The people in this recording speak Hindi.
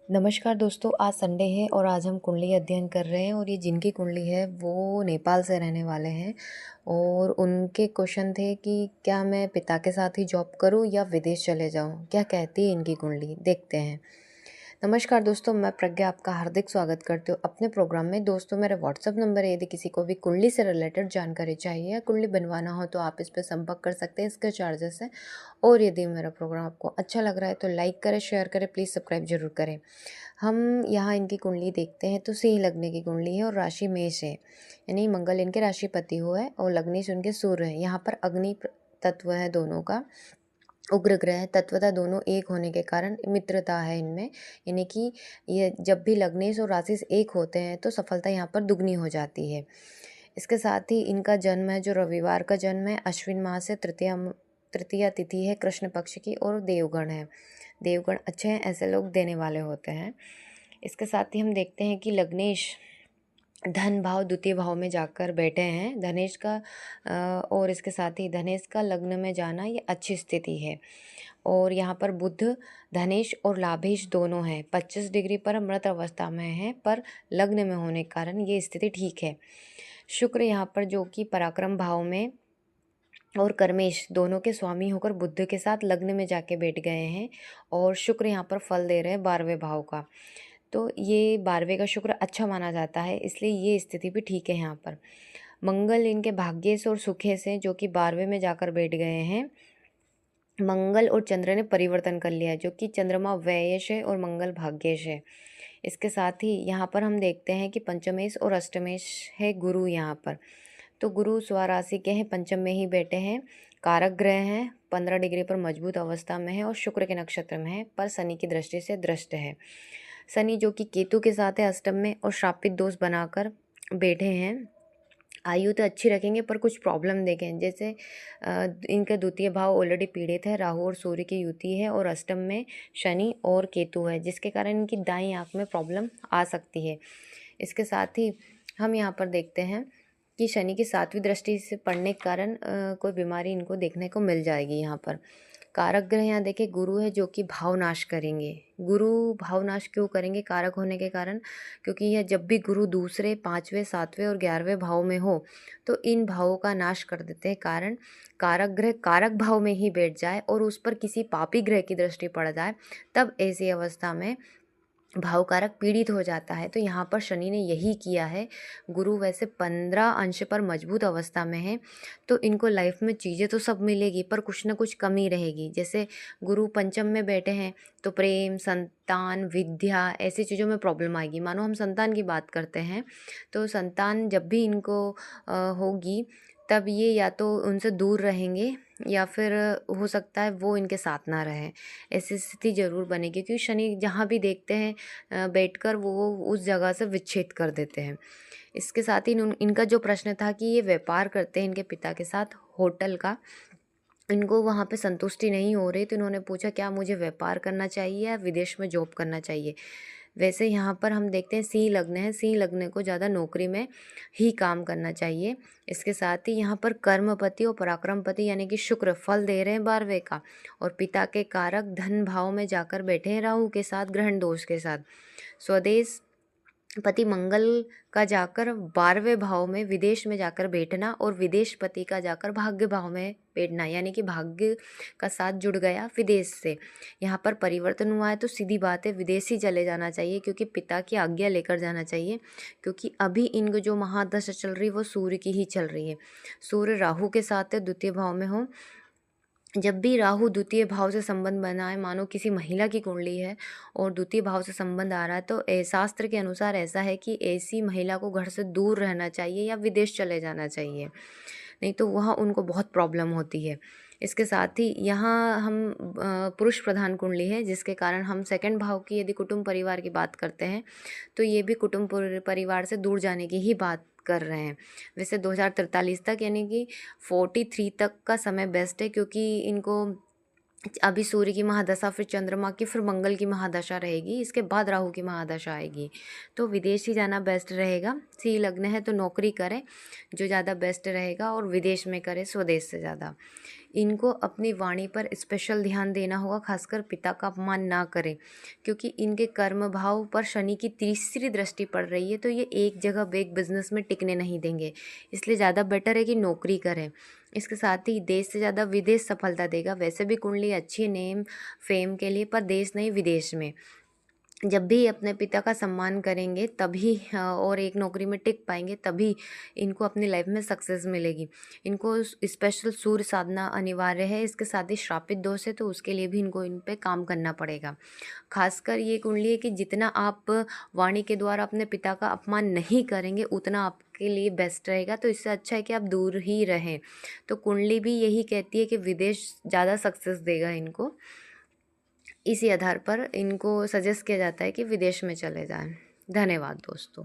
नमस्कार दोस्तों, आज संडे है और आज हम कुंडली अध्ययन कर रहे हैं और ये जिनकी कुंडली है वो नेपाल से रहने वाले हैं। और उनके क्वेश्चन थे कि क्या मैं पिता के साथ ही जॉब करूं या विदेश चले जाऊं, क्या कहती है इनकी कुंडली, देखते हैं। नमस्कार दोस्तों, मैं प्रज्ञा आपका हार्दिक स्वागत करती हूँ अपने प्रोग्राम में। दोस्तों, मेरा व्हाट्सअप नंबर है, यदि किसी को भी कुंडली से रिलेटेड जानकारी चाहिए या कुंडली बनवाना हो तो आप इस पर संपर्क कर सकते हैं। इसके चार्जेस है। और यदि मेरा प्रोग्राम आपको अच्छा लग रहा है तो लाइक करें, शेयर करें, प्लीज़ सब्सक्राइब जरूर करें। हम यहाँ इनकी कुंडली देखते हैं तो सिंह लग्न की कुंडली है और राशि मेष है, यानी मंगल इनके राशिपति हुआ है और लग्नेश उनके सूर्य है। यहाँ पर अग्नि तत्व है दोनों का, उग्र ग्रह तत्वता दोनों एक होने के कारण मित्रता है इनमें, यानी कि ये जब भी लग्नेश और राशि एक होते हैं तो सफलता यहाँ पर दुगनी हो जाती है। इसके साथ ही इनका जन्म है जो रविवार का जन्म है, अश्विन माह से तृतीया तिथि है, कृष्ण पक्ष की, और देवगण है। देवगण अच्छे हैं, ऐसे लोग देने वाले होते हैं। इसके साथ ही हम देखते हैं कि लग्नेश धन भाव द्वितीय भाव में जाकर बैठे हैं, धनेश का और इसके साथ ही धनेश का लग्न में जाना ये अच्छी स्थिति है। और यहाँ पर बुध धनेश और लाभेश दोनों हैं, 25 डिग्री पर मृत अवस्था में है, पर लग्न में होने के कारण ये स्थिति ठीक है। शुक्र यहाँ पर जो कि पराक्रम भाव में और कर्मेश दोनों के स्वामी होकर बुध के साथ लग्न में जाके बैठ गए हैं, और शुक्र यहाँ पर फल दे रहे हैं 12वें भाव का। तो ये 12वें का शुक्र अच्छा माना जाता है, इसलिए ये स्थिति भी ठीक है। यहाँ पर मंगल इनके भाग्य से और सुखे से जो कि 12वें में जाकर बैठ गए हैं। मंगल और चंद्र ने परिवर्तन कर लिया है, जो कि चंद्रमा व्ययश है और मंगल भाग्यश है। इसके साथ ही यहाँ पर हम देखते हैं कि पंचमेश और अष्टमेश है गुरु यहाँ पर। तो गुरु स्वराशि के हैं, पंचम में ही बैठे हैं, कारक ग्रह हैं, 15 डिग्री पर मजबूत अवस्था में है और शुक्र के नक्षत्र में है, पर शनि की दृष्टि से दृष्ट है। शनि जो कि केतु के साथ है अष्टम में और श्रापित दोष बनाकर बैठे हैं। आयु तो अच्छी रखेंगे पर कुछ प्रॉब्लम देखें, जैसे इनका द्वितीय भाव ऑलरेडी पीड़ित है, राहु और सूर्य की युति है और अष्टम में शनि और केतु है, जिसके कारण इनकी दाईं आंख में प्रॉब्लम आ सकती है। इसके साथ ही हम यहाँ पर देखते हैं कि शनि की 7वीं दृष्टि से पड़ने के कारण कोई बीमारी इनको देखने को मिल जाएगी। यहाँ पर कारक ग्रह यहाँ देखे गुरु है जो कि भावनाश करेंगे। गुरु भावनाश क्यों करेंगे? कारक होने के कारण, क्योंकि यह जब भी गुरु दूसरे 5वें 7वें और 11वें भाव में हो तो इन भावों का नाश कर देते हैं। कारण कारक ग्रह कारक भाव में ही बैठ जाए और उस पर किसी पापी ग्रह की दृष्टि पड़ जाए, तब ऐसी अवस्था में भावकारक पीड़ित हो जाता है। तो यहाँ पर शनि ने यही किया है। गुरु वैसे 15 अंश पर मजबूत अवस्था में है, तो इनको लाइफ में चीज़ें तो सब मिलेगी पर कुछ ना कुछ कमी रहेगी। जैसे गुरु पंचम में बैठे हैं तो प्रेम, संतान, विद्या, ऐसी चीज़ों में प्रॉब्लम आएगी। मानो हम संतान की बात करते हैं तो संतान जब भी इनको होगी तब ये या तो उनसे दूर रहेंगे या फिर हो सकता है वो इनके साथ ना रहे, ऐसी स्थिति जरूर बनेगी, क्योंकि शनि जहाँ भी देखते हैं बैठकर वो उस जगह से विच्छेद कर देते हैं। इसके साथ ही इनका जो प्रश्न था कि ये व्यापार करते हैं इनके पिता के साथ होटल का, इनको वहाँ पे संतुष्टि नहीं हो रही, तो इन्होंने पूछा क्या मुझे व्यापार करना चाहिए या विदेश में जॉब करना चाहिए। वैसे यहाँ पर हम देखते हैं सिंह लग्न है, सिंह लग्न को ज़्यादा नौकरी में ही काम करना चाहिए। इसके साथ ही यहाँ पर कर्मपति और पराक्रमपति यानी कि शुक्र फल दे रहे हैं 12वें का, और पिता के कारक धन भाव में जाकर बैठे हैं राहु के साथ, ग्रहण दोष के साथ। स्वदेश पति मंगल का जाकर 12वें भाव में विदेश में जाकर बैठना और विदेश पति का जाकर भाग्य भाव में बैठना, यानी कि भाग्य का साथ जुड़ गया विदेश से। यहाँ पर परिवर्तन हुआ है तो सीधी बात है विदेश ही चले जाना चाहिए, क्योंकि पिता की आज्ञा लेकर जाना चाहिए। क्योंकि अभी इनको जो महादशा चल रही है वो सूर्य की ही चल रही है। सूर्य राहु के साथ है, द्वितीय भाव में हो। जब भी राहु द्वितीय भाव से संबंध बनाए, मानो किसी महिला की कुंडली है और द्वितीय भाव से संबंध आ रहा है, तो शास्त्र के अनुसार ऐसा है कि ऐसी महिला को घर से दूर रहना चाहिए या विदेश चले जाना चाहिए, नहीं तो वहाँ उनको बहुत प्रॉब्लम होती है। इसके साथ ही यहाँ हम पुरुष प्रधान कुंडली है, जिसके कारण हम सेकंड भाव की यदि कुटुंब परिवार की बात करते हैं तो ये भी कुटुंब परिवार से दूर जाने की ही बात कर रहे हैं। वैसे 2043 तक यानी कि 43 तक का समय बेस्ट है, क्योंकि इनको अभी सूर्य की महादशा, फिर चंद्रमा की, फिर मंगल की महादशा रहेगी, इसके बाद राहु की महादशा आएगी। तो विदेश ही जाना बेस्ट रहेगा। सिंह लग्न है तो नौकरी करें जो ज़्यादा बेस्ट रहेगा, और विदेश में करें स्वदेश से ज़्यादा। इनको अपनी वाणी पर स्पेशल ध्यान देना होगा, खासकर पिता का अपमान ना करें, क्योंकि इनके कर्म भाव पर शनि की तीसरी दृष्टि पड़ रही है, तो ये एक जगह बिग बिजनेस में टिकने नहीं देंगे। इसलिए ज़्यादा बेटर है कि नौकरी करें। इसके साथ ही देश से ज़्यादा विदेश सफलता देगा। वैसे भी कुंडली अच्छी है नेम फेम के लिए, पर देश नहीं विदेश में। जब भी अपने पिता का सम्मान करेंगे तभी और एक नौकरी में टिक पाएंगे, तभी इनको अपनी लाइफ में सक्सेस मिलेगी। इनको स्पेशल सूर्य साधना अनिवार्य है। इसके साथ ही श्रापित दोष है, तो उसके लिए भी इनको इन पे काम करना पड़ेगा। खासकर ये कुंडली है कि जितना आप वाणी के द्वारा अपने पिता का अपमान नहीं करेंगे उतना आपके लिए बेस्ट रहेगा। तो इससे अच्छा है कि आप दूर ही रहें। तो कुंडली भी यही कहती है कि विदेश ज़्यादा सक्सेस देगा इनको। इसी आधार पर इनको सजेस्ट किया जाता है कि विदेश में चले जाएं। धन्यवाद दोस्तों।